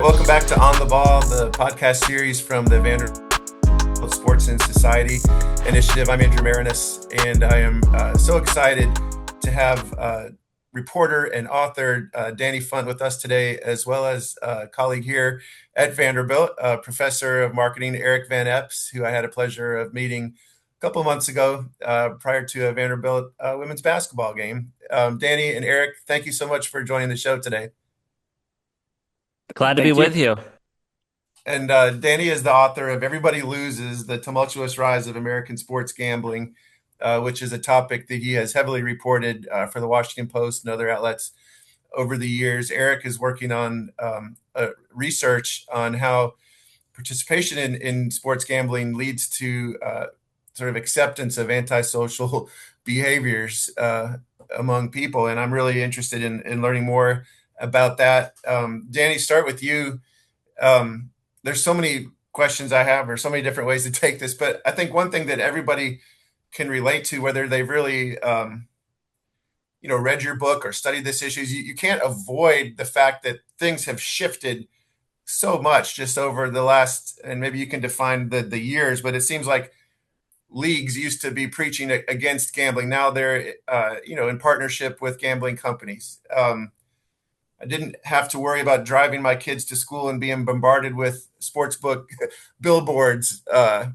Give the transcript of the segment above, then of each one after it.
Welcome back to On the Ball, the podcast series from the Vanderbilt Sports and Society Initiative. I'm Andrew Maraniss, and I am so excited to have reporter and author Danny Funt with us today, as well as a colleague here at Vanderbilt, professor of marketing, Eric VanEpps, who I had a pleasure of meeting a couple of months ago prior to a Vanderbilt women's basketball game. Danny and Eric, thank you so much for joining the show today. Glad to be Thank you. with you. And Danny is the author of Everybody Loses, The Tumultuous Rise of American Sports Gambling, which is a topic that he has heavily reported for the Washington Post and other outlets over the years. Eric is working on research on how participation in sports gambling leads to sort of acceptance of antisocial behaviors among people. And I'm really interested in learning more about that. Danny, start with you. There's so many questions I have, or so many different ways to take this, but I think one thing that everybody can relate to, whether they've really, read your book or studied this issue, is you can't avoid the fact that things have shifted so much just over the last, and maybe you can define the years, but it seems like leagues used to be preaching against gambling. Now they're, in partnership with gambling companies. I didn't have to worry about driving my kids to school and being bombarded with sportsbook billboards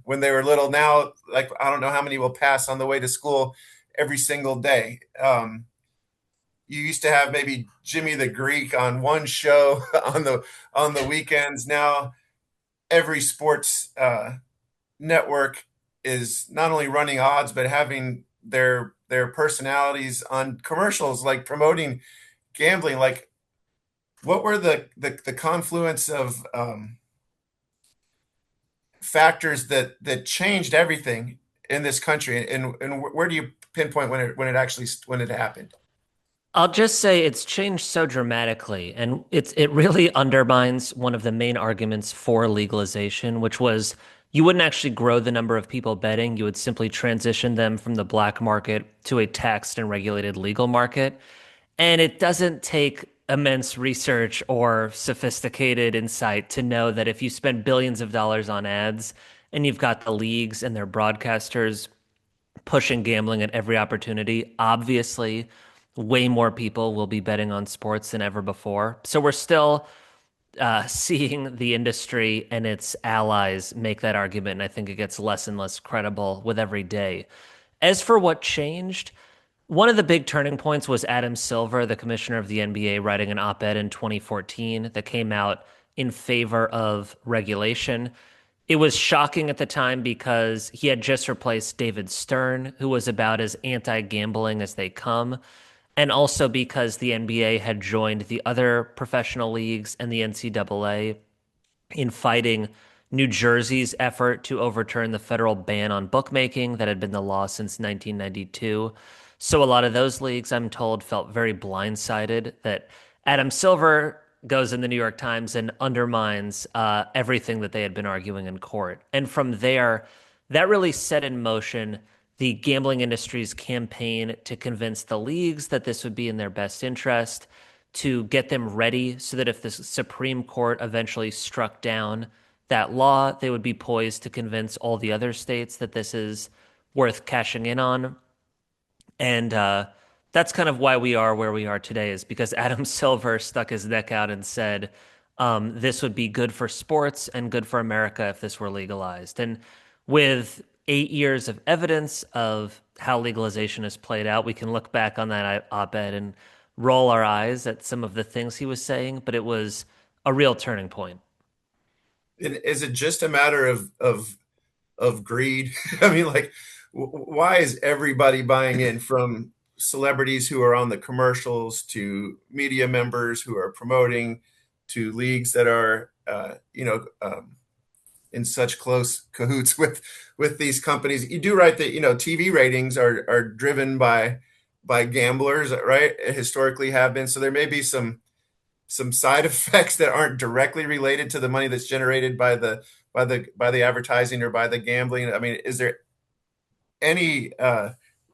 when they were little. Now, like, I don't know how many will pass on the way to school every single day. You used to have maybe Jimmy the Greek on one show on the weekends. Now, every sports network is not only running odds, but having their personalities on commercials, like promoting gambling. Like, what were the confluence of factors that changed everything in this country, and where do you pinpoint when it happened? I'll just say it's changed so dramatically, and it really undermines one of the main arguments for legalization, which was you wouldn't actually grow the number of people betting. You would simply transition them from the black market to a taxed and regulated legal market. And it doesn't take immense research or sophisticated insight to know that if you spend billions of dollars on ads and you've got the leagues and their broadcasters pushing gambling at every opportunity, obviously way more people will be betting on sports than ever before. So we're still seeing the industry and its allies make that argument, and I think it gets less and less credible with every day. As for what changed, one of the big turning points was Adam Silver, the commissioner of the NBA, writing an op-ed in 2014 that came out in favor of regulation. It was shocking at the time because he had just replaced David Stern, who was about as anti-gambling as they come, and also because the NBA had joined the other professional leagues and the NCAA in fighting New Jersey's effort to overturn the federal ban on bookmaking that had been the law since 1992. So a lot of those leagues, I'm told, felt very blindsided that Adam Silver goes in the New York Times and undermines everything that they had been arguing in court. And from there, that really set in motion the gambling industry's campaign to convince the leagues that this would be in their best interest, to get them ready so that if the Supreme Court eventually struck down that law, they would be poised to convince all the other states that this is worth cashing in on. And that's kind of why we are where we are today, is because Adam Silver stuck his neck out and said this would be good for sports and good for America if this were legalized. And with 8 years of evidence of how legalization has played out, we can look back on that op-ed and roll our eyes at some of the things he was saying, but it was a real turning point. Is it just a matter of greed? I mean, like, why is everybody buying in, from celebrities who are on the commercials to media members who are promoting to leagues that are, in such close cahoots with these companies? You do write that, TV ratings are driven by gamblers, right? Historically have been. So there may be some side effects that aren't directly related to the money that's generated by the advertising or by the gambling. I mean, is there any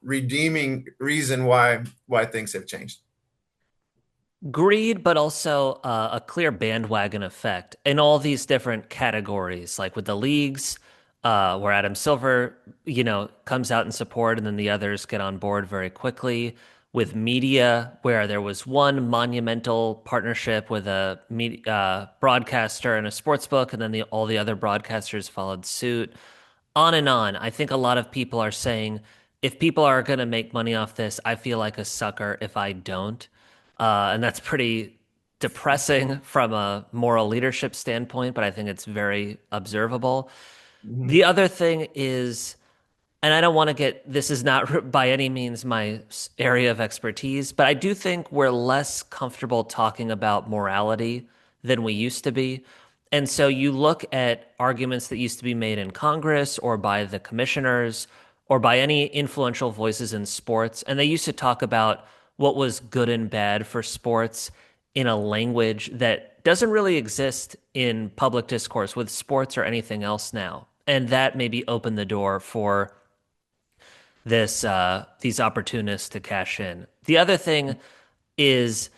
redeeming reason why things have changed? Greed, but also a clear bandwagon effect in all these different categories, like with the leagues, where Adam Silver, comes out in support, and then the others get on board very quickly. With media, where there was one monumental partnership with a broadcaster and a sports book, and then all the other broadcasters followed suit. On and on. I think a lot of people are saying, if people are going to make money off this, I feel like a sucker if I don't. And that's pretty depressing from a moral leadership standpoint, but I think it's very observable. Mhm. The other thing is, and I don't want to get, this is not by any means my area of expertise, but I do think we're less comfortable talking about morality than we used to be. And so you look at arguments that used to be made in Congress or by the commissioners or by any influential voices in sports, and they used to talk about what was good and bad for sports in a language that doesn't really exist in public discourse with sports or anything else now. And that maybe opened the door for these opportunists to cash in. The other thing is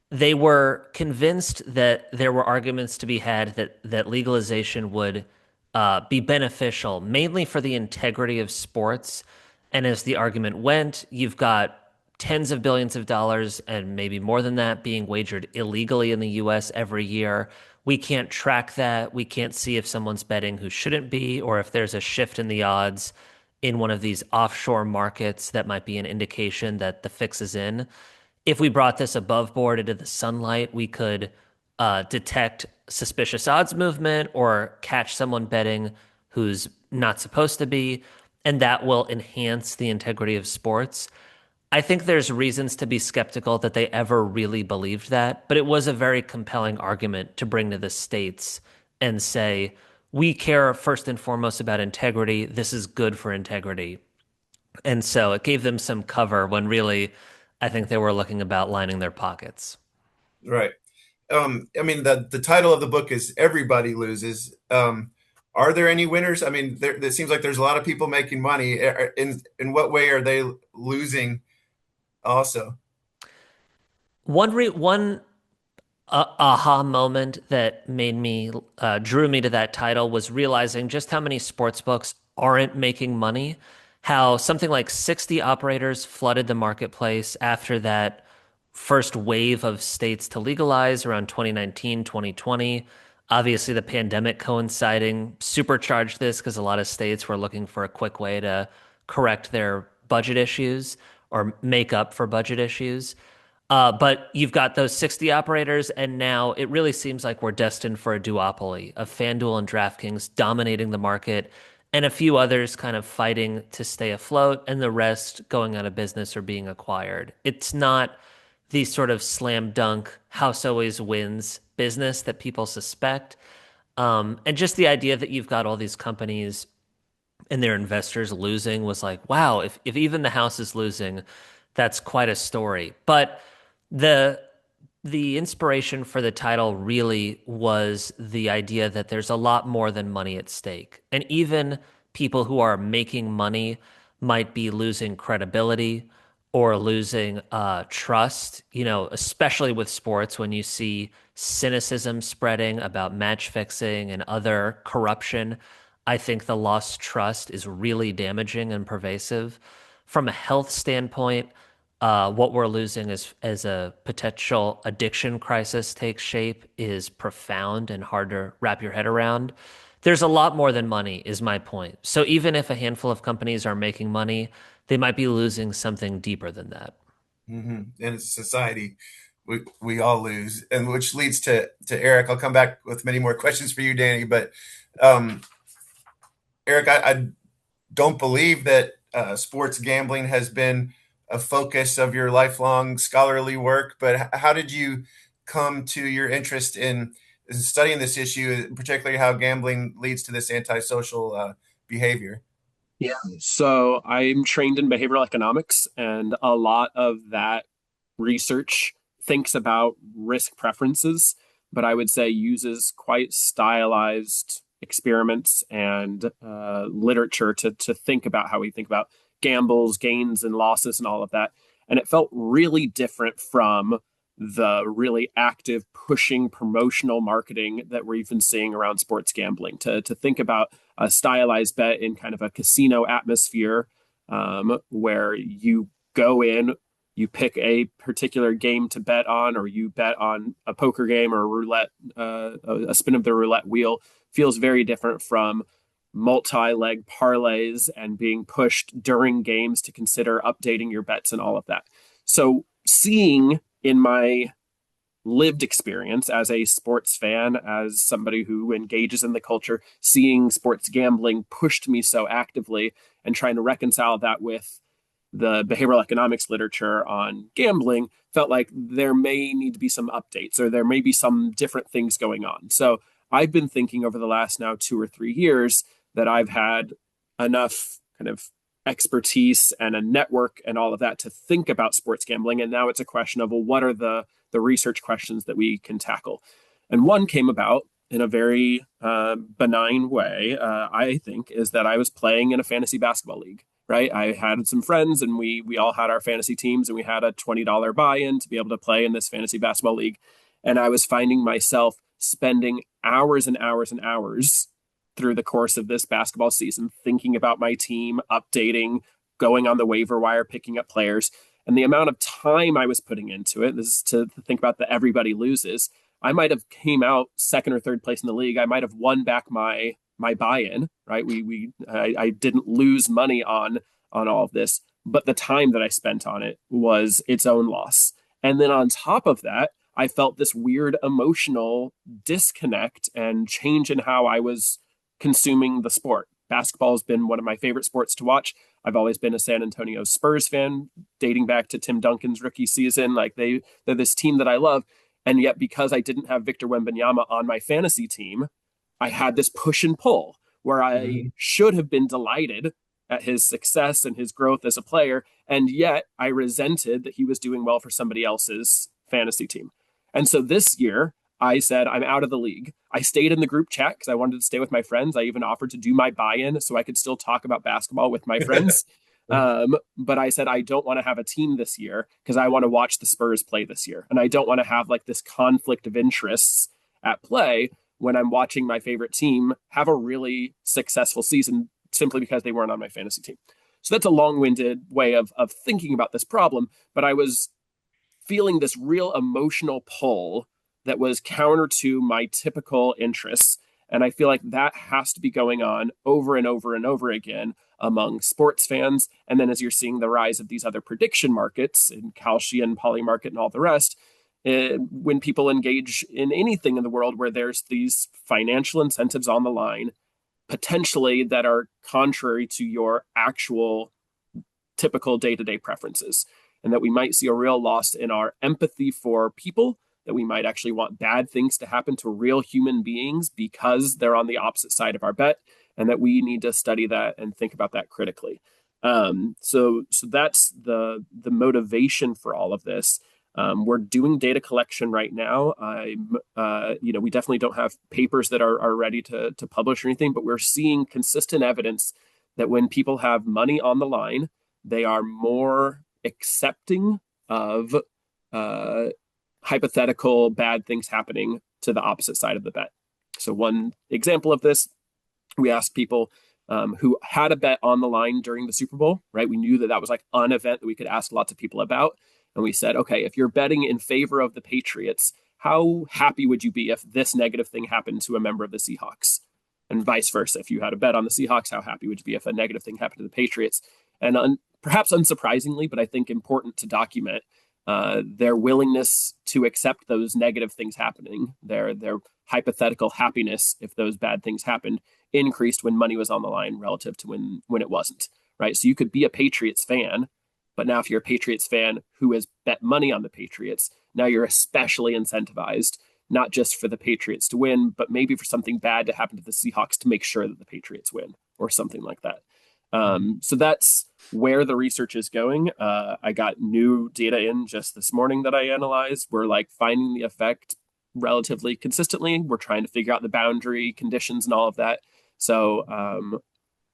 they were convinced that there were arguments to be had that legalization would be beneficial, mainly for the integrity of sports. And as the argument went, you've got tens of billions of dollars and maybe more than that being wagered illegally in the US every year. We can't track that. We can't see if someone's betting who shouldn't be, or if there's a shift in the odds in one of these offshore markets that might be an indication that the fix is in. If we brought this above board into the sunlight, we could detect suspicious odds movement or catch someone betting who's not supposed to be, and that will enhance the integrity of sports. I think there's reasons to be skeptical that they ever really believed that, but it was a very compelling argument to bring to the states and say, we care first and foremost about integrity. This is good for integrity. And so it gave them some cover when really I think they were looking about lining their pockets. Right. I mean, the title of the book is Everybody Loses. Are there any winners? I mean, it seems like there's a lot of people making money. In what way are they losing also? One aha moment that made me drew me to that title was realizing just how many sports books aren't making money. How something like 60 operators flooded the marketplace after that first wave of states to legalize around 2019, 2020. Obviously, the pandemic coinciding supercharged this because a lot of states were looking for a quick way to correct their budget issues or make up for budget issues. But you've got those 60 operators, and now it really seems like we're destined for a duopoly of FanDuel and DraftKings dominating the market, and a few others kind of fighting to stay afloat, and the rest going out of business or being acquired. It's not the sort of slam dunk house always wins business that people suspect. And just the idea that you've got all these companies and their investors losing was like, wow, if even the house is losing, that's quite a story. But the the inspiration for the title really was the idea that there's a lot more than money at stake. And even people who are making money might be losing credibility or losing trust, especially with sports when you see cynicism spreading about match fixing and other corruption. I think the lost trust is really damaging and pervasive. From a health standpoint, what we're losing as a potential addiction crisis takes shape is profound and hard to wrap your head around. There's a lot more than money, is my point. So even if a handful of companies are making money, they might be losing something deeper than that. In society, we all lose, and which leads to Eric. I'll come back with many more questions for you, Danny. But um, Eric, I don't believe that sports gambling has been a focus of your lifelong scholarly work. But how did you come to your interest in studying this issue, particularly how gambling leads to this antisocial behavior? Yeah. So I'm trained in behavioral economics, and a lot of that research thinks about risk preferences, but I would say uses quite stylized experiments and literature to think about how we think about gambles, gains, and losses, and all of that. And it felt really different from the really active pushing promotional marketing that we've been seeing around sports gambling, to think about a stylized bet in kind of a casino atmosphere, where you go in, you pick a particular game to bet on, or you bet on a poker game or a roulette, a spin of the roulette wheel, feels very different from multi-leg parlays and being pushed during games to consider updating your bets and all of that. So seeing in my lived experience as a sports fan, as somebody who engages in the culture, seeing sports gambling pushed me so actively, and trying to reconcile that with the behavioral economics literature on gambling, felt like there may need to be some updates, or there may be some different things going on. So I've been thinking over the last now 2 or 3 years that I've had enough kind of expertise and a network and all of that to think about sports gambling. And now it's a question of, well, what are the research questions that we can tackle? And one came about in a very benign way, I think, is that I was playing in a fantasy basketball league, right? I had some friends, and we all had our fantasy teams, and we had a $20 buy-in to be able to play in this fantasy basketball league. And I was finding myself spending hours and hours and hours through the course of this basketball season thinking about my team, updating, going on the waiver wire, picking up players. And the amount of time I was putting into it, this is to think about the everybody loses. I might have came out second or third place in the league. I might have won back my buy-in, right? I didn't lose money on all of this, but the time that I spent on it was its own loss. And then on top of that, I felt this weird emotional disconnect and change in how I was consuming the sport. Basketball has been one of my favorite sports to watch. I've always been a San Antonio Spurs fan, dating back to Tim Duncan's rookie season. Like they're this team that I love. And yet, because I didn't have Victor Wembanyama on my fantasy team, I had this push and pull where I should have been delighted at his success and his growth as a player. And yet I resented that he was doing well for somebody else's fantasy team. And so this year, I said, I'm out of the league. I stayed in the group chat because I wanted to stay with my friends. I even offered to do my buy-in so I could still talk about basketball with my friends. But I said, I don't want to have a team this year because I want to watch the Spurs play this year. And I don't want to have like this conflict of interests at play when I'm watching my favorite team have a really successful season simply because they weren't on my fantasy team. So that's a long-winded way of thinking about this problem. But I was feeling this real emotional pull that was counter to my typical interests. And I feel like that has to be going on over and over and over again among sports fans. And then as you're seeing the rise of these other prediction markets in Kalshi and Polymarket and all the rest, when people engage in anything in the world where there's these financial incentives on the line, potentially that are contrary to your actual typical day-to-day preferences, and that we might see a real loss in our empathy for people, that we might actually want bad things to happen to real human beings because they're on the opposite side of our bet, and that we need to study that and think about that critically. So that's the motivation for all of this. We're doing data collection right now. We definitely don't have papers that are ready to publish or anything, but we're seeing consistent evidence that when people have money on the line, they are more accepting of hypothetical bad things happening to the opposite side of the bet. So one example of this, we asked people who had a bet on the line during the Super Bowl, right? We knew that was like an event that we could ask lots of people about. And we said, okay, if you're betting in favor of the Patriots, how happy would you be if this negative thing happened to a member of the Seahawks? And vice versa. If you had a bet on the Seahawks, how happy would you be if a negative thing happened to the Patriots? And perhaps unsurprisingly, but I think important to document, their willingness to accept those negative things happening, their hypothetical happiness if those bad things happened, increased when money was on the line relative to when it wasn't, right? So you could be a Patriots fan, but now if you're a Patriots fan who has bet money on the Patriots, now you're especially incentivized, not just for the Patriots to win, but maybe for something bad to happen to the Seahawks to make sure that the Patriots win or something like that. So that's where the research is going. I got new data in just this morning that I analyzed. We're like finding the effect relatively consistently. We're trying to figure out the boundary conditions and all of that. So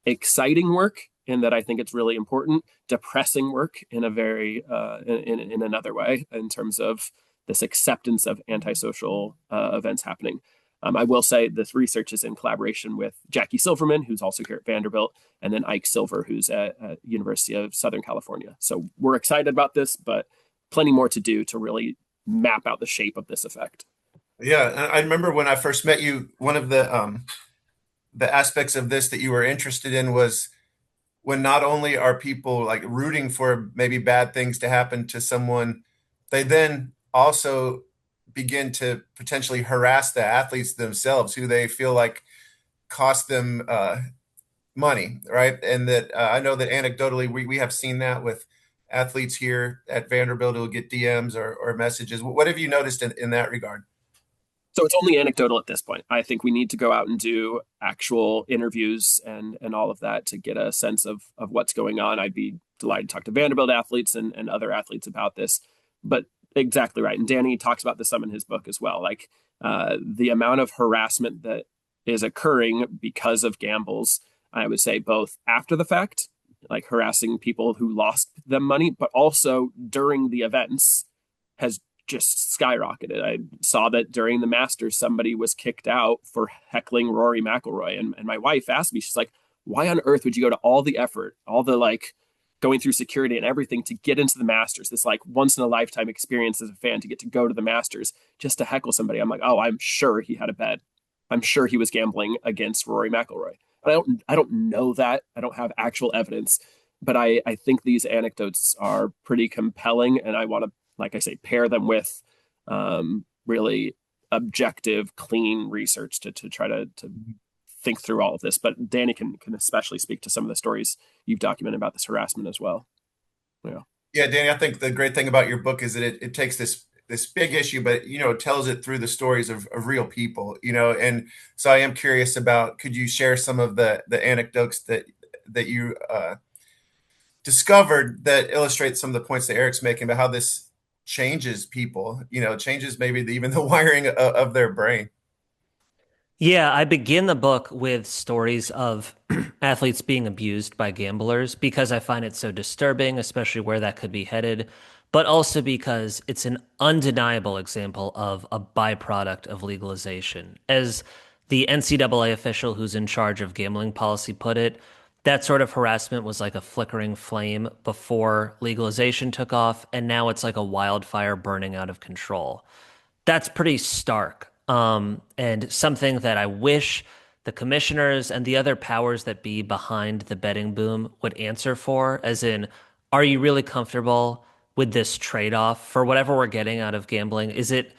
exciting work in that I think it's really important, depressing work in a very in another way in terms of this acceptance of antisocial events happening. I will say this research is in collaboration with Jackie Silverman, who's also here at Vanderbilt, and then Ike Silver, who's at University of Southern California. So we're excited about this, but plenty more to do to really map out the shape of this effect. Yeah, and I remember when I first met you, one of the aspects of this that you were interested in was when not only are people like rooting for maybe bad things to happen to someone, they then also begin to potentially harass the athletes themselves, who they feel like cost them money, right? And that I know that anecdotally we have seen that with athletes here at Vanderbilt who will get DMs or messages. What have you noticed in that regard? So it's only anecdotal at this point. I think we need to go out and do actual interviews and all of that to get a sense of what's going on. I'd be delighted to talk to Vanderbilt athletes and other athletes about this. But exactly right. And Danny talks about this some in his book as well. Like the amount of harassment that is occurring because of gambles, I would say both after the fact, like harassing people who lost them money, but also during the events has just skyrocketed. I saw that during the Masters, somebody was kicked out for heckling Rory McIlroy. And my wife asked me, she's like, why on earth would you go to all the effort, all the like going through security and everything to get into the Masters, this like once in a lifetime experience as a fan to get to go to the Masters just to heckle somebody? I'm like, oh, I'm sure he had a bet. I'm sure he was gambling against Rory McIlroy. I don't know that. I don't have actual evidence, but I think these anecdotes are pretty compelling, and I want to, like I say, pair them with really objective, clean research to try to think through all of this. But Danny can especially speak to some of the stories you've documented about this harassment as well. Yeah. Yeah, Danny, I think the great thing about your book is that it takes this big issue, but tells it through the stories of real people, and so I am curious about, could you share some of the anecdotes that you discovered that illustrate some of the points that Eric's making about how this changes people, changes maybe even the wiring of their brain. Yeah, I begin the book with stories of athletes being abused by gamblers because I find it so disturbing, especially where that could be headed, but also because it's an undeniable example of a byproduct of legalization. As the NCAA official who's in charge of gambling policy put it, that sort of harassment was like a flickering flame before legalization took off, and now it's like a wildfire burning out of control. That's pretty stark. And something that I wish the commissioners and the other powers that be behind the betting boom would answer for, as in, are you really comfortable with this trade-off for whatever we're getting out of gambling? Is it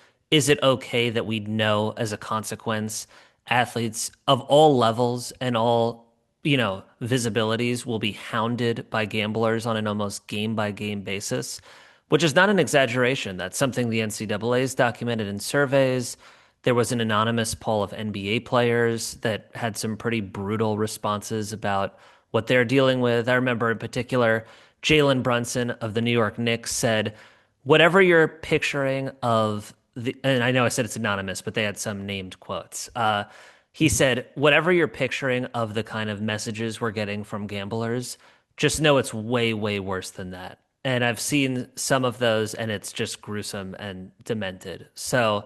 okay that we know as a consequence athletes of all levels and all visibilities will be hounded by gamblers on an almost game by game basis, which is not an exaggeration. That's something the NCAA has documented in surveys. There was an anonymous poll of NBA players that had some pretty brutal responses about what they're dealing with. I remember in particular, Jalen Brunson of the New York Knicks said, whatever you're picturing of and I know I said it's anonymous, but they had some named quotes. He said, whatever you're picturing of the kind of messages we're getting from gamblers, just know it's way, way worse than that. And I've seen some of those, and it's just gruesome and demented. So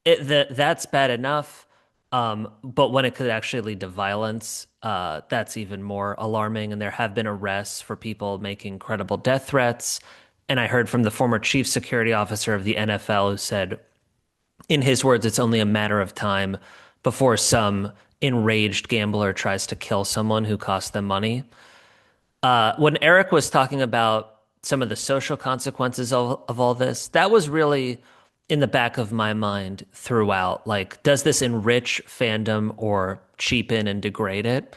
that's bad enough. But when it could actually lead to violence, that's even more alarming. And there have been arrests for people making credible death threats. And I heard from the former chief security officer of the NFL who said, in his words, it's only a matter of time before some enraged gambler tries to kill someone who cost them money. When Eric was talking about some of the social consequences of all this, that was really in the back of my mind throughout. Like, does this enrich fandom or cheapen and degrade it?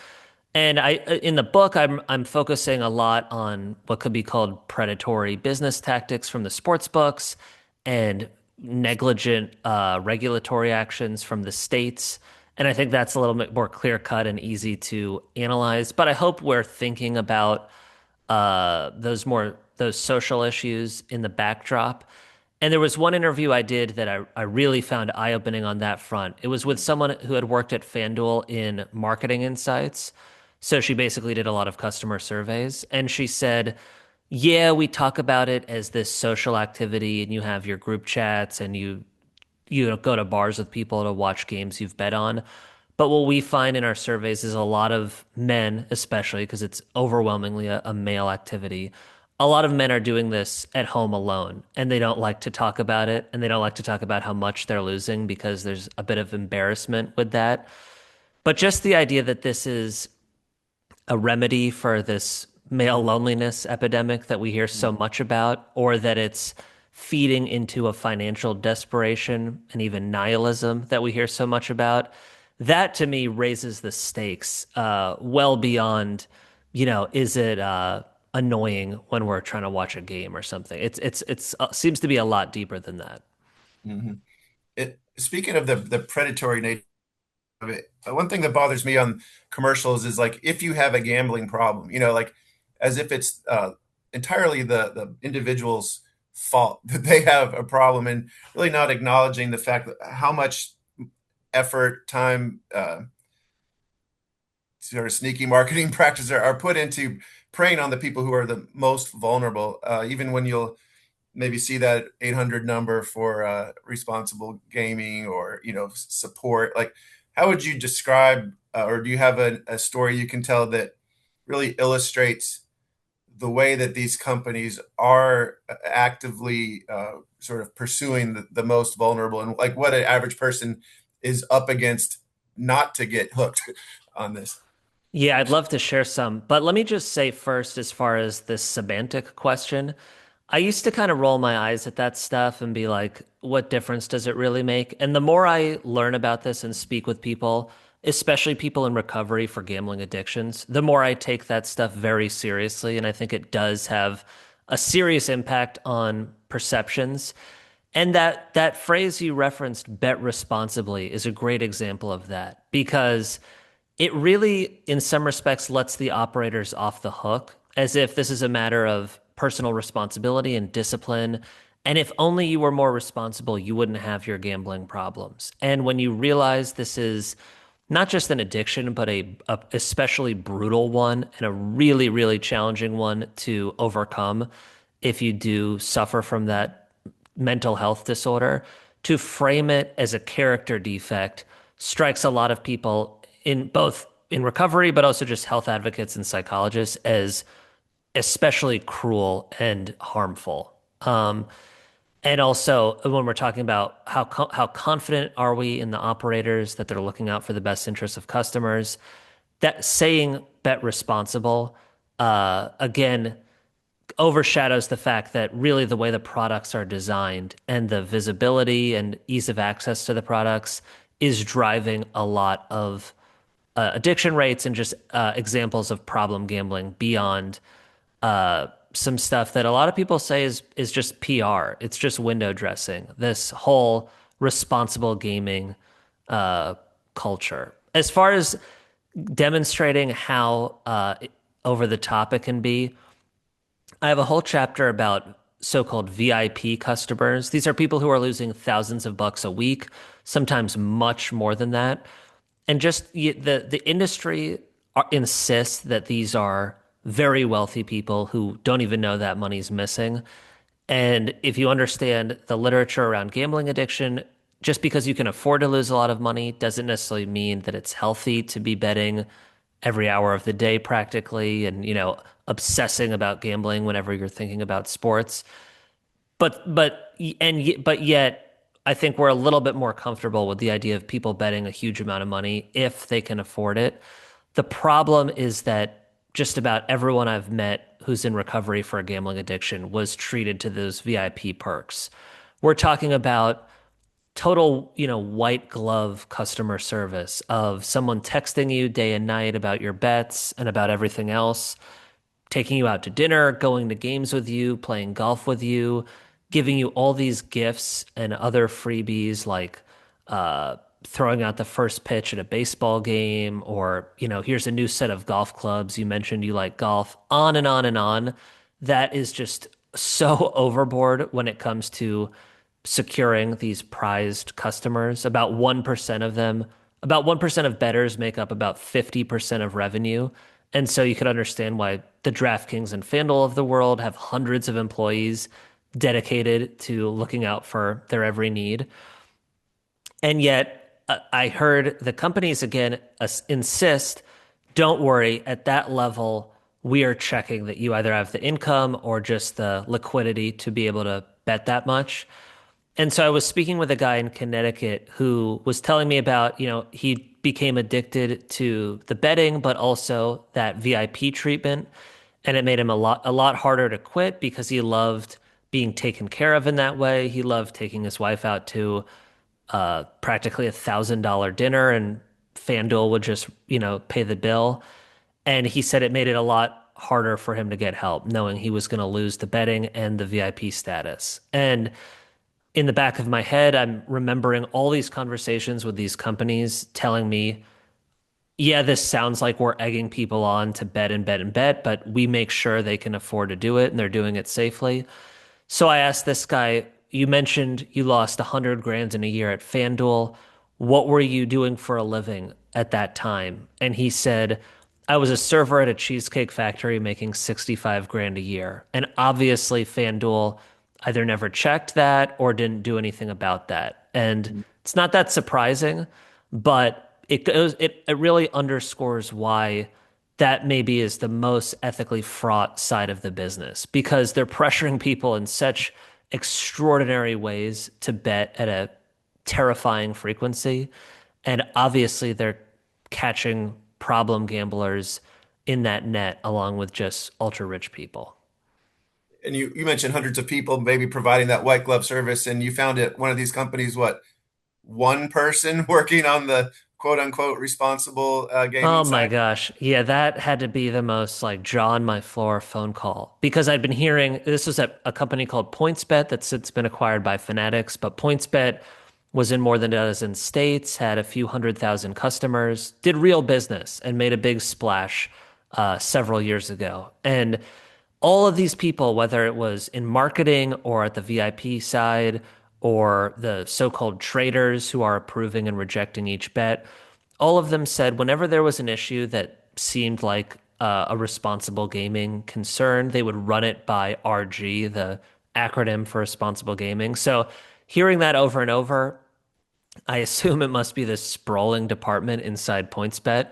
And in the book, I'm focusing a lot on what could be called predatory business tactics from the sports books and negligent regulatory actions from the states. And I think that's a little bit more clear cut and easy to analyze. But I hope we're thinking about those social issues in the backdrop. And there was one interview I did that I really found eye-opening on that front. It was with someone who had worked at FanDuel in marketing insights. So she basically did a lot of customer surveys. And she said, Yeah, we talk about it as this social activity, and you have your group chats, and you go to bars with people to watch games you've bet on. But what we find in our surveys is a lot of men, especially because it's overwhelmingly a male activity. A lot of men are doing this at home alone, and they don't like to talk about it, and they don't like to talk about how much they're losing because there's a bit of embarrassment with that. But just the idea that this is a remedy for this male loneliness epidemic that we hear so much about, or that it's feeding into a financial desperation and even nihilism that we hear so much about. That to me raises the stakes well beyond, is it annoying when we're trying to watch a game or something? It's seems to be a lot deeper than that. Mhm. Speaking of the predatory nature of it, one thing that bothers me on commercials is like if you have a gambling problem, like as if it's entirely the individual's fault that they have a problem, and really not acknowledging the fact that how much effort, time, sort of sneaky marketing practices are put into preying on the people who are the most vulnerable. Even when you'll maybe see that 800 number for responsible gaming or support, like how would you describe or do you have a story you can tell that really illustrates the way that these companies are actively sort of pursuing the most vulnerable, and like what an average person is up against not to get hooked on this? Yeah, I'd love to share some, but let me just say first, as far as this semantic question, I used to kind of roll my eyes at that stuff and be like, what difference does it really make? And the more I learn about this and speak with people, especially people in recovery for gambling addictions, the more I take that stuff very seriously. And I think it does have a serious impact on perceptions. And that phrase you referenced, bet responsibly, is a great example of that because it really, in some respects, lets the operators off the hook, as if this is a matter of personal responsibility and discipline. And if only you were more responsible, you wouldn't have your gambling problems. And when you realize this is not just an addiction, but a especially brutal one and a really, really challenging one to overcome if you do suffer from that mental health disorder, to frame it as a character defect strikes a lot of people in both in recovery, but also just health advocates and psychologists as especially cruel and harmful. And also, when we're talking about how confident are we in the operators that they're looking out for the best interests of customers, that saying bet responsible, again, overshadows the fact that really the way the products are designed and the visibility and ease of access to the products is driving a lot of addiction rates and just examples of problem gambling beyond some stuff that a lot of people say is just PR. It's just window dressing. This whole responsible gaming culture. As far as demonstrating how over the top it can be, I have a whole chapter about so-called VIP customers. These are people who are losing thousands of bucks a week, sometimes much more than that. And just the industry insists that these are very wealthy people who don't even know that money's missing. And if you understand the literature around gambling addiction, just because you can afford to lose a lot of money doesn't necessarily mean that it's healthy to be betting every hour of the day practically and, obsessing about gambling whenever you're thinking about sports. But yet I think we're a little bit more comfortable with the idea of people betting a huge amount of money if they can afford it. The problem is that just about everyone I've met who's in recovery for a gambling addiction was treated to those VIP perks. We're talking about total, white glove customer service of someone texting you day and night about your bets and about everything else, taking you out to dinner, going to games with you, playing golf with you, giving you all these gifts and other freebies like throwing out the first pitch at a baseball game, or, here's a new set of golf clubs. You mentioned you like golf, on and on and on. That is just so overboard when it comes to securing these prized customers. About 1% of them, about 1% of bettors make up about 50% of revenue. And so you could understand why the DraftKings and FanDuel of the world have hundreds of employees dedicated to looking out for their every need. And yet, I heard the companies again insist, don't worry, at that level, we are checking that you either have the income or just the liquidity to be able to bet that much. And so I was speaking with a guy in Connecticut who was telling me about, he became addicted to the betting, but also that VIP treatment. And it made him a lot harder to quit because he loved being taken care of in that way. He loved taking his wife out to practically $1,000 dinner, and FanDuel would just, pay the bill. And he said it made it a lot harder for him to get help, knowing he was going to lose the betting and the VIP status. And in the back of my head, I'm remembering all these conversations with these companies telling me, yeah, this sounds like we're egging people on to bet and bet and bet, but we make sure they can afford to do it and they're doing it safely. So I asked this guy, you mentioned you lost 100 grand in a year at FanDuel. What were you doing for a living at that time? And he said, I was a server at a cheesecake factory making 65 grand a year. And obviously, FanDuel either never checked that or didn't do anything about that. And it's not that surprising, but it really underscores why that maybe is the most ethically fraught side of the business because they're pressuring people in such extraordinary ways to bet at a terrifying frequency. And obviously, they're catching problem gamblers in that net along with just ultra rich people. And you mentioned hundreds of people maybe providing that white glove service, and you found it one of these companies, what, one person working on the quote unquote responsible gaming Oh my side? gosh. Yeah, that had to be the most like jaw on my floor phone call because I'd been hearing this was at a company called PointsBet that's since been acquired by Fanatics, but PointsBet was in more than a dozen states, had a few 100,000 customers, did real business, and made a big splash several years ago. And all of these people, whether it was in marketing or at the VIP side or the so-called traders who are approving and rejecting each bet, all of them said whenever there was an issue that seemed like a responsible gaming concern, they would run it by RG, the acronym for responsible gaming. So hearing that over and over, I assume it must be this sprawling department inside PointsBet.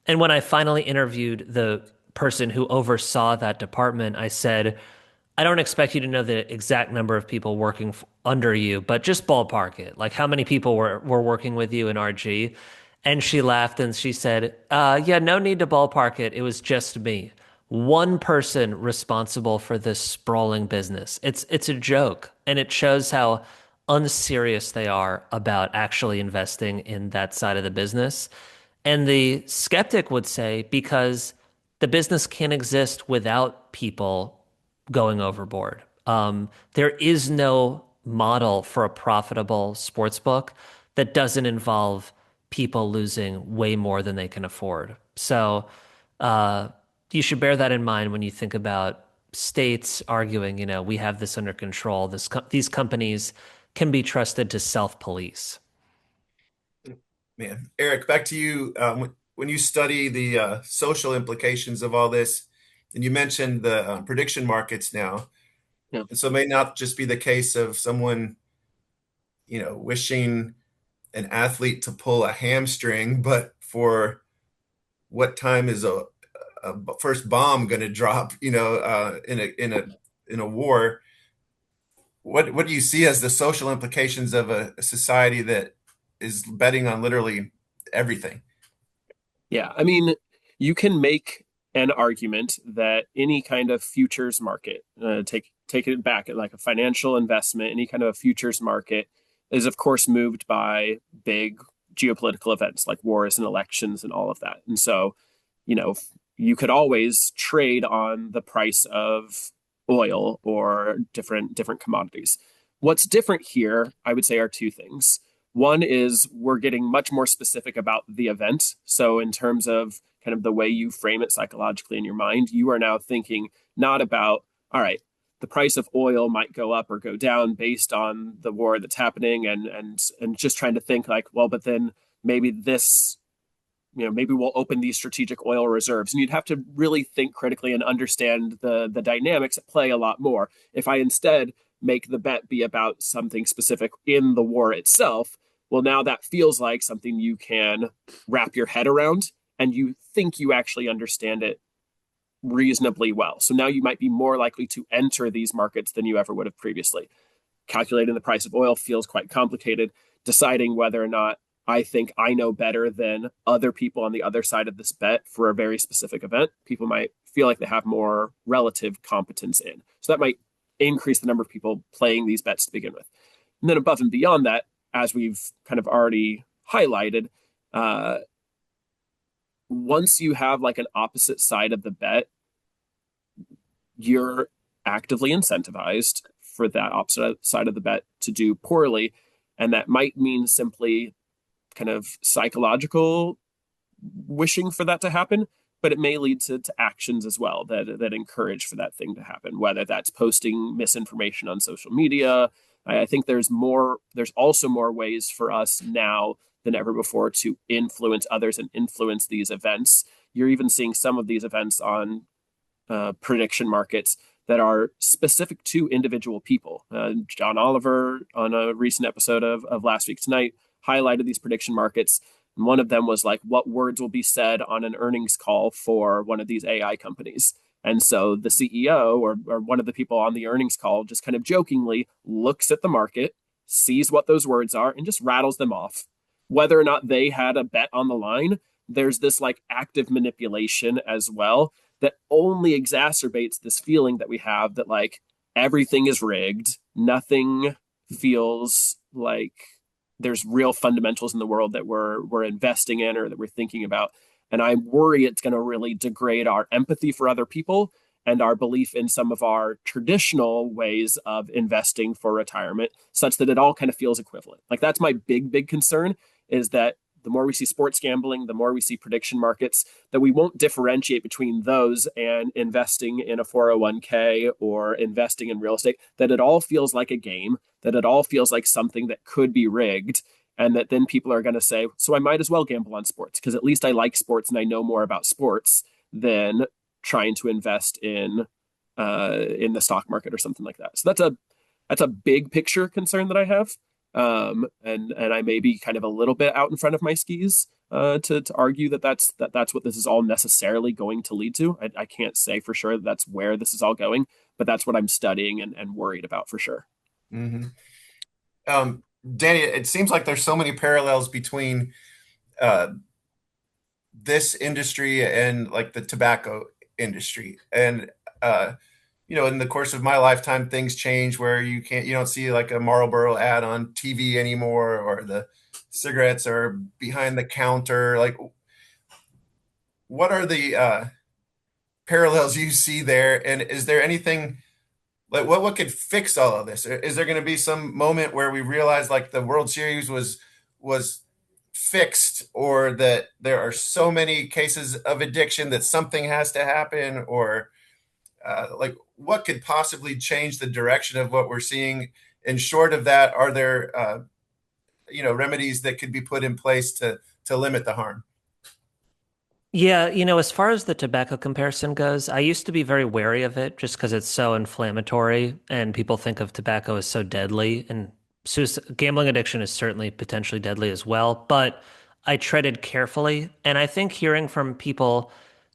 And when I finally interviewed the person who oversaw that department, I said, I don't expect you to know the exact number of people working under you, but just ballpark it. Like how many people were working with you in RG? And she laughed and she said, yeah, no need to ballpark it. It was just me. One person responsible for this sprawling business. It's a joke. And it shows how unserious they are about actually investing in that side of the business. And the skeptic would say, because the business can't exist without people going overboard. There is no model for a profitable sports book that doesn't involve people losing way more than they can afford. So uh, you should bear that in mind when you think about states arguing, we have this under control. These companies can be trusted to self-police. Man, Eric, back to you. When you study the social implications of all this, and you mentioned the prediction markets now, Yeah. and so it may not just be the case of someone, wishing an athlete to pull a hamstring, but for what time is a first bomb going to drop, in a war? What do you see as the social implications of a society that is betting on literally everything? Yeah, I mean, you can make an argument that any kind of futures market, take it back at like a financial investment, any kind of a futures market is of course moved by big geopolitical events like wars and elections and all of that. And so, you know, you could always trade on the price of oil or different commodities. What's different here, I would say, are two things. One is we're getting much more specific about the event. So, in terms of kind of the way you frame it psychologically in your mind, you are now thinking not about, all right, the price of oil might go up or go down based on the war that's happening, and just trying to think like, well, but then maybe this maybe we'll open these strategic oil reserves. And you'd have to really think critically and understand the dynamics at play a lot more. If I instead make the bet be about something specific in the war itself, well, now that feels like something you can wrap your head around and you think you actually understand it reasonably well. So now you might be more likely to enter these markets than you ever would have previously. Calculating the price of oil feels quite complicated. Deciding whether or not I think I know better than other people on the other side of this bet for a very specific event, people might feel like they have more relative competence in. So that might increase the number of people playing these bets to begin with. And then above and beyond that, as we've kind of already highlighted, once you have like an opposite side of the bet, you're actively incentivized for that opposite side of the bet to do poorly. And that might mean simply kind of psychological wishing for that to happen, but it may lead to actions as well that encourage for that thing to happen, whether that's posting misinformation on social media. I think there's also more ways for us now than ever before to influence others and influence these events. You're even seeing some of these events on prediction markets that are specific to individual people. John Oliver, on a recent episode of Last Week Tonight, highlighted these prediction markets. And one of them was like, what words will be said on an earnings call for one of these AI companies? And so the CEO or one of the people on the earnings call just kind of jokingly looks at the market, sees what those words are, and just rattles them off. Whether or not they had a bet on the line, there's this like active manipulation as well that only exacerbates this feeling that we have that like everything is rigged. Nothing feels like there's real fundamentals in the world that we're investing in or that we're thinking about. And I worry it's going to really degrade our empathy for other people and our belief in some of our traditional ways of investing for retirement, such that it all kind of feels equivalent. Like that's my big concern, is that the more we see sports gambling, the more we see prediction markets, that we won't differentiate between those and investing in a 401k or investing in real estate, that it all feels like a game, that it all feels like something that could be rigged. And that then people are going to say, so I might as well gamble on sports because at least I like sports and I know more about sports than trying to invest in the stock market or something like that. So that's a big picture concern that I have. And I may be kind of a little bit out in front of my skis to argue that's what this is all necessarily going to lead to. I can't say for sure that's where this is all going, but that's what I'm studying and worried about for sure. Mm-hmm. Danny, it seems like there's so many parallels between uh, this industry and like the tobacco industry. And in the course of my lifetime, things change where you don't see like a Marlboro ad on TV anymore, or the cigarettes are behind the counter. Like, what are the parallels you see there? And is there anything like what could fix all of this? Is there going to be some moment where we realize like the World Series was fixed, or that there are so many cases of addiction that something has to happen, or like what could possibly change the direction of what we're seeing? And short of that, are there remedies that could be put in place to limit the harm? Yeah, as far as the tobacco comparison goes, I used to be very wary of it just because it's so inflammatory and people think of tobacco as so deadly. And gambling addiction is certainly potentially deadly as well. But I treaded carefully. And I think hearing from people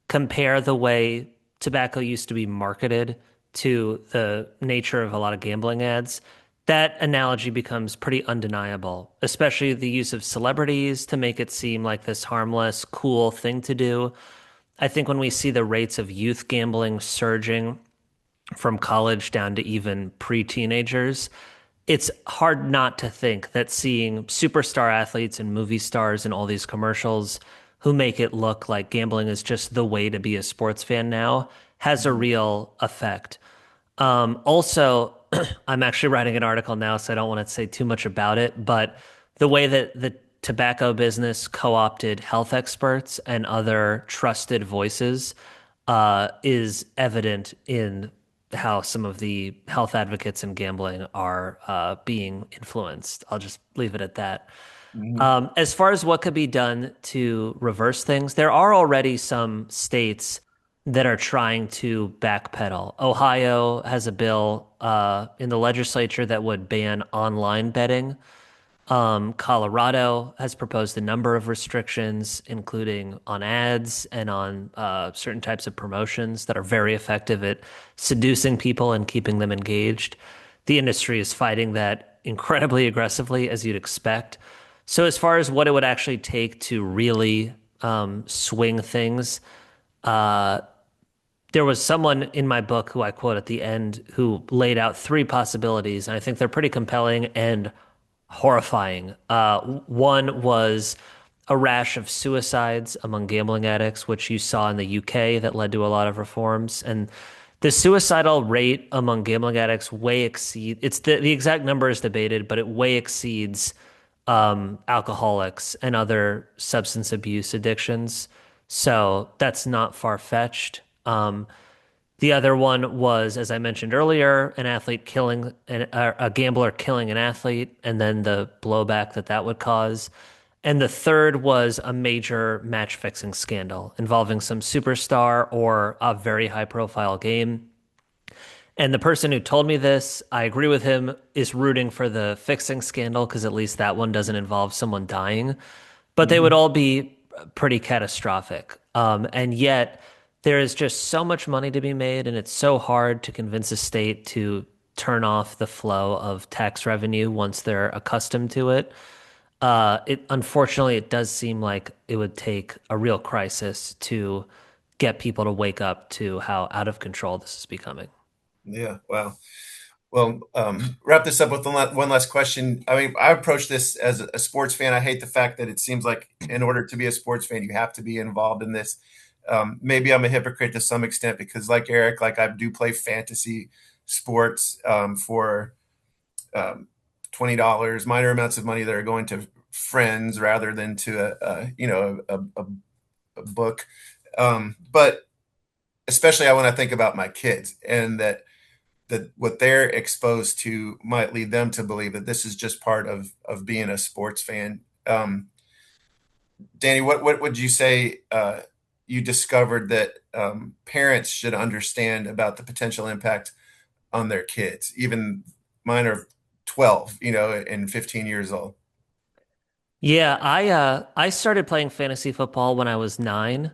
compare the way tobacco used to be marketed to the nature of a lot of gambling ads, that analogy becomes pretty undeniable, especially the use of celebrities to make it seem like this harmless, cool thing to do. I think when we see the rates of youth gambling surging from college down to even pre-teenagers, it's hard not to think that seeing superstar athletes and movie stars and all these commercials who make it look like gambling is just the way to be a sports fan now has a real effect. Also, I'm actually writing an article now, so I don't want to say too much about it, but the way that the tobacco business co-opted health experts and other trusted voices is evident in how some of the health advocates in gambling are being influenced. I'll just leave it at that. Mhm. As far as what could be done to reverse things, there are already some states that are trying to backpedal. Ohio has a bill in the legislature that would ban online betting. Colorado has proposed a number of restrictions, including on ads and on certain types of promotions that are very effective at seducing people and keeping them engaged. The industry is fighting that incredibly aggressively, as you'd expect. So, as far as what it would actually take to really swing things, there was someone in my book who I quote at the end who laid out three possibilities, and I think they're pretty compelling and horrifying. One was a rash of suicides among gambling addicts, which you saw in the UK that led to a lot of reforms. And the suicidal rate among gambling addicts way exceed it's the exact number is debated, but it way exceeds alcoholics and other substance abuse addictions. So that's not far-fetched. The other one was, as I mentioned earlier, an athlete killing a gambler killing an athlete, and then the blowback that that would cause. And the third was a major match fixing scandal involving some superstar or a very high profile game. And the person who told me this, I agree with him, is rooting for the fixing scandal because at least that one doesn't involve someone dying. But they would Mhm. all be pretty catastrophic. And yet, there is just so much money to be made, and it's so hard to convince a state to turn off the flow of tax revenue once they're accustomed to it. Unfortunately, it does seem like it would take a real crisis to get people to wake up to how out of control this is becoming. Yeah. Wow. Well, wrap this up with one last question. I mean, I approach this as a sports fan. I hate the fact that it seems like in order to be a sports fan, you have to be involved in this. Maybe I'm a hypocrite to some extent because, like Eric, like I do play fantasy sports for um, $20, minor amounts of money that are going to friends rather than to a book. But especially when I think about my kids and that what they're exposed to might lead them to believe that this is just part of being a sports fan. Danny, what would you say you discovered that parents should understand about the potential impact on their kids? Even mine are 12, and 15 years old. Yeah, I started playing fantasy football when I was 9.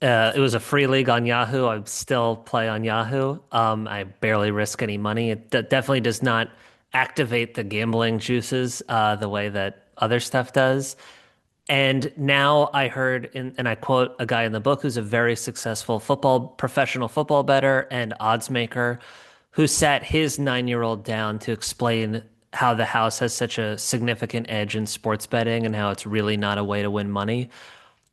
It was a free league on Yahoo. I still play on Yahoo. I barely risk any money. It definitely does not activate the gambling juices the way that other stuff does. And now I heard, and I quote a guy in the book who's a very successful professional football bettor and odds maker, who sat his 9-year-old down to explain how the house has such a significant edge in sports betting and how it's really not a way to win money.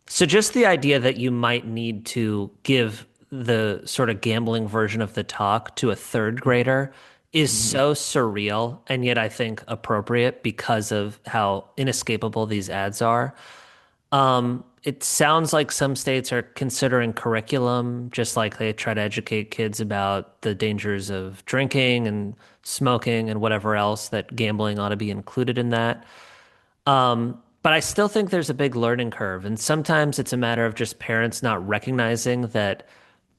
So just the idea that you might need to give the sort of gambling version of the talk to a third grader is Mhm. so surreal and yet I think appropriate because of how inescapable these ads are. It sounds like some states are considering curriculum, just like they try to educate kids about the dangers of drinking and smoking and whatever else, that gambling ought to be included in that. But I still think there's a big learning curve, and sometimes it's a matter of just parents not recognizing that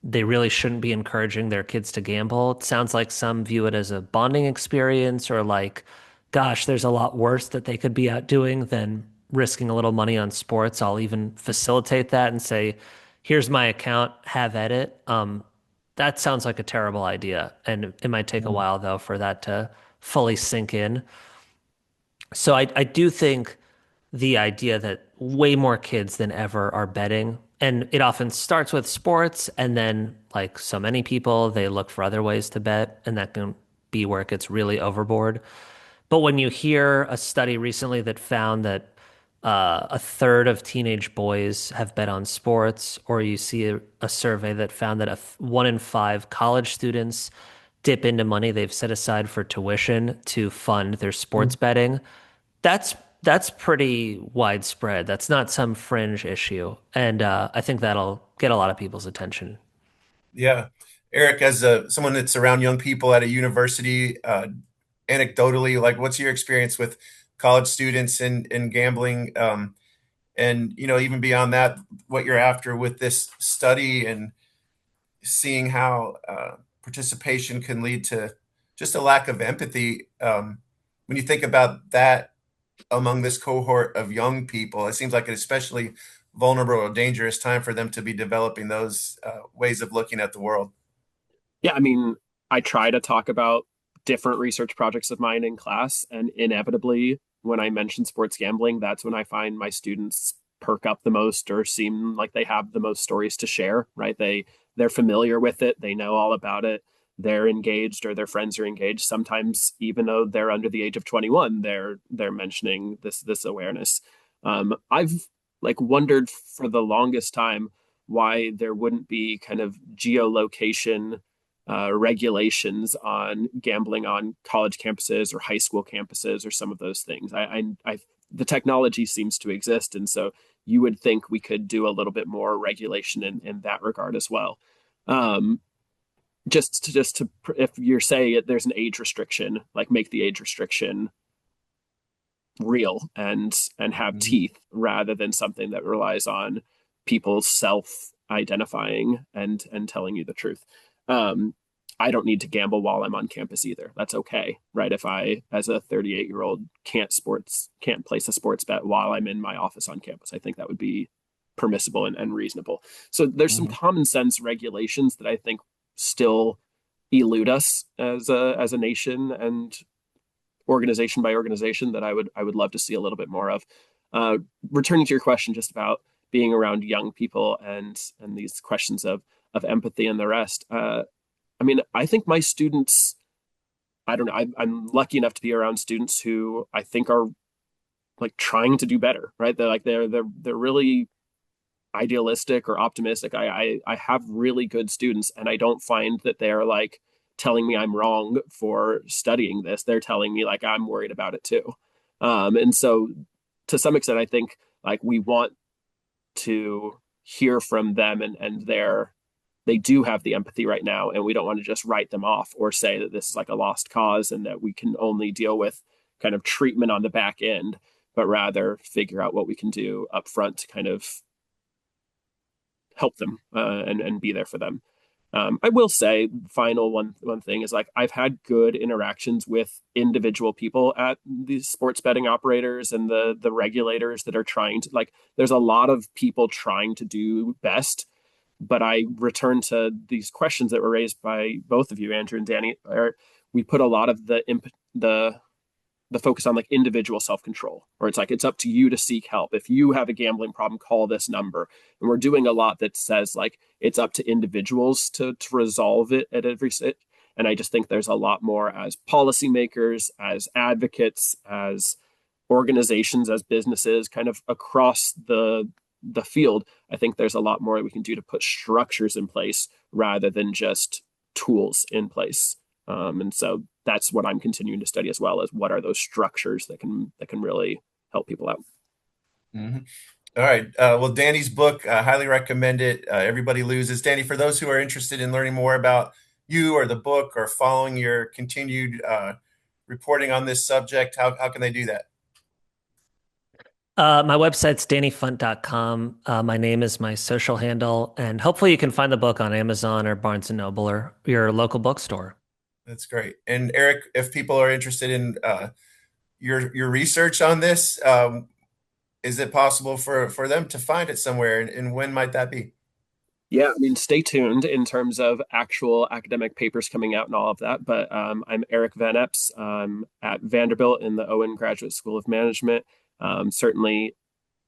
they really shouldn't be encouraging their kids to gamble. It sounds like some view it as a bonding experience or like, gosh, there's a lot worse that they could be out doing than risking a little money on sports. I'll even facilitate that and say, here's my account, have at it. That sounds like a terrible idea. And it might take a Mhm. while, though, for that to fully sink in. So I do think the idea that way more kids than ever are betting, and it often starts with sports, and then, like so many people, they look for other ways to bet, and that can be where it gets really overboard. But when you hear a study recently that found that a third of teenage boys have bet on sports, or you see a survey that found that 1 in 5 college students dip into money they've set aside for tuition to fund their sports betting, that's that's pretty widespread. That's not some fringe issue, and I think that'll get a lot of people's attention. Yeah. Eric, as someone that's around young people at a university, anecdotally, like what's your experience with college students in gambling, and even beyond that, what you're after with this study and seeing how participation can lead to just a lack of empathy. When you think about that among this cohort of young people, it seems like an especially vulnerable or dangerous time for them to be developing those ways of looking at the world. Yeah, I mean, I try to talk about different research projects of mine in class, and inevitably, when I mention sports gambling, that's when I find my students perk up the most or seem like they have the most stories to share, right? They're familiar with it, they know all about it, they're engaged or their friends are engaged. Sometimes, even though they're under the age of 21, they're mentioning this awareness. I've like wondered for the longest time why there wouldn't be kind of geolocation regulations on gambling on college campuses or high school campuses or some of those things. The technology seems to exist, and so you would think we could do a little bit more regulation in that regard as well. Um, just to if you're saying there's an age restriction, like make the age restriction real and have Mhm. teeth rather than something that relies on people self identifying and telling you the truth. Um, I don't need to gamble while I'm on campus either. That's okay, right? If I, as a 38-year-old, can't place a sports bet while I'm in my office on campus, I think that would be permissible and reasonable. So there's some Mhm. common sense regulations that I think still elude us as a nation and organization by organization that I would love to see a little bit more of. Uh, Returning to your question just about being around young people and these questions of empathy and the rest. I mean, I think my students. I don't know. I'm lucky enough to be around students who I think are like trying to do better. Right? They're really idealistic or optimistic. I have really good students, and I don't find that they're like telling me I'm wrong for studying this. They're telling me like I'm worried about it too. And so to some extent, I think like we want to hear from them and they do have the empathy right now, and we don't want to just write them off or say that this is like a lost cause and that we can only deal with kind of treatment on the back end, but rather figure out what we can do up front to kind of help them and be there for them. I will say, final one thing is like I've had good interactions with individual people at these sports betting operators and the regulators that are trying to like. There's a lot of people trying to do best, but I return to these questions that were raised by both of you, Andrew and Danny. We put a lot of the focus on like individual self-control, where it's like it's up to you to seek help. If you have a gambling problem, call this number. And we're doing a lot that says like it's up to individuals to resolve it at every sit. And I just think there's a lot more as policymakers, as advocates, as organizations, as businesses, kind of across the field. I think there's a lot more we can do to put structures in place rather than just tools in place. And so that's what I'm continuing to study as well as what are those structures that can really help people out. Mhm. All right. Well, Danny's book, highly recommend it. Everybody Loses. Danny, for those who are interested in learning more about you or the book or following your continued reporting on this subject, how can they do that? My website's dannyfunt.com. My name is my social handle, and hopefully you can find the book on Amazon or Barnes and Noble or your local bookstore. That's great. And Eric, if people are interested in your research on this, is it possible for them to find it somewhere? And when might that be? Yeah, I mean, stay tuned in terms of actual academic papers coming out and all of that. But I'm Eric VanEpps at Vanderbilt in the Owen Graduate School of Management. Certainly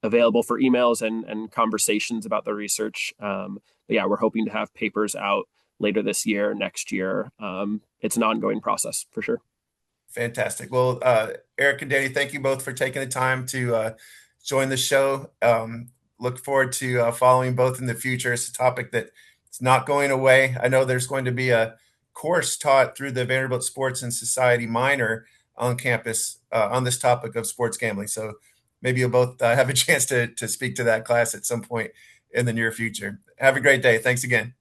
available for emails and conversations about the research. But yeah, we're hoping to have papers out later this year, next year. It's an ongoing process for sure. Fantastic. Well, Eric and Danny, thank you both for taking the time to join the show. Look forward to following both in the future. It's a topic that is not going away. I know there's going to be a course taught through the Vanderbilt Sports and Society minor on campus on this topic of sports gambling. So maybe you'll both have a chance to speak to that class at some point in the near future. Have a great day. Thanks again.